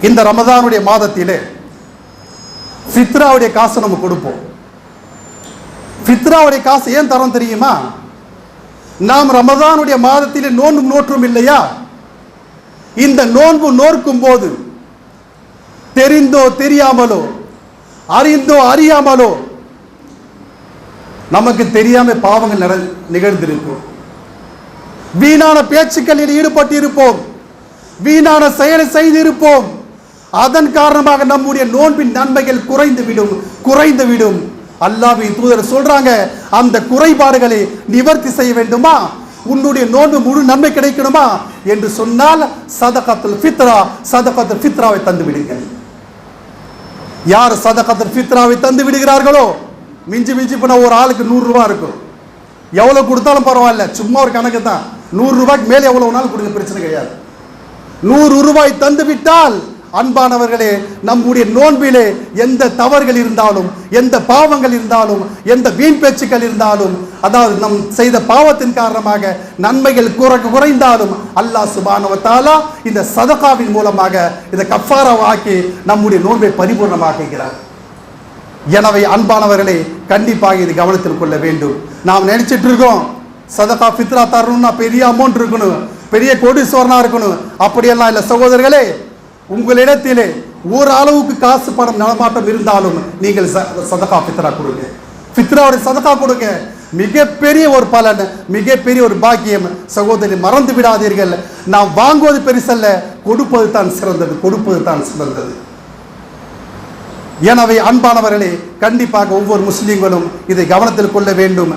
இந்த ரமதானுடைய மாதத்திலே ஃபித்ராவுடைய காசு நம்ம கொடுப்போம். ஃபித்ராவுடைய காசு ஏன் தரோம் தெரியுமா? நாம் ரமதானுடைய மாதத்திலே நோன்பு நோற்றும் இல்லையா? இந்த நோன்பு நோக்கும் போது தெரிந்தோ தெரியாமலோ, அறிந்தோ அறியாமலோ நமக்கு தெரியாம பாவங்கள் நிகழ்ந்திருக்கும். வீணான பேச்சுக்களில் ஈடுபட்டு இருப்போம், வீணான செயலை செய்திருப்போம். அதன் காரணமாக நம்முடைய நோன்பின் நன்மைகள் குறைந்து விடும். அல்லாஹ்வின் தூதர் சொல்றாங்க, அந்த குறைபாடுகளை நிவர்த்தி செய்ய வேண்டுமா, உன்னுடைய நோன்பு முழு நன்மை கிடைக்கணுமா என்று சொன்னால் சதகத்துல் ஃபித்ராவை தந்து விடுங்கள். யார் சதகத்துல் ஃபித்ராவை தந்து விடுகிறார்களோ, மிஞ்சி போன ஒரு ஆளுக்கு 100 ரூபாய் இருக்கும். எவ்வளவு கொடுத்தாலும் பரவாயில்ல, சும்மா ஒரு கணக்கு தான். 100 ரூபாய்க்கு மேலே எவ்வளவு நாள் கொடுங்க, பிரச்சனை கிடையாது. 100 ரூபாய் தந்து விட்டால் அன்பானவர்களே, நம்முடைய நோன்பிலே எந்த தவறுகள் இருந்தாலும், எந்த பாவங்கள் இருந்தாலும், எந்த வீண் பேச்சுக்கள் இருந்தாலும், அதாவது நம் செய்த பாவத்தின் காரணமாக நன்மைகள் குறைந்தாலும் அல்லாஹ் சுப்ஹானஹு வ தஆலா இந்த சதகாவின் மூலமாக இந்த கஃபாராவாக்கி நம்முடைய நோன்பை பரிபூர்ணமாக்குகிறார். எனவே அன்பானவர்களே, கண்டிப்பாக இது கவனத்தில் கொள்ள வேண்டும். நாம் நினைச்சிட்டு இருக்கோம் சதகா ஃபித்ரா தரணும்னா பெரிய அமௌண்ட் இருக்கணும், பெரிய கோடீஸ்வரனா இருக்கணும். அப்படியெல்லாம் இல்லை சகோதரர்களே. உங்களிடத்திலே ஒரு அளவுக்கு காசு பணம் நடமாட்டம் இருந்தாலும் நீங்கள் சதகா ஃபித்ரா கொடுங்க, ஃபித்ராவுடைய சதகா கொடுங்க. மிகப்பெரிய ஒரு பலன், மிகப்பெரிய ஒரு பாக்கியம். சகோதரி, மறந்து விடாதீர்கள். நாம் வாங்குவது பெருசல்ல, கொடுப்பது தான் சிறந்தது. எனவே அன்பானவர்களே, கண்டிப்பாக ஒவ்வொரு முஸ்லிம்களும் இதை கவனத்தில் கொள்ள வேண்டும்.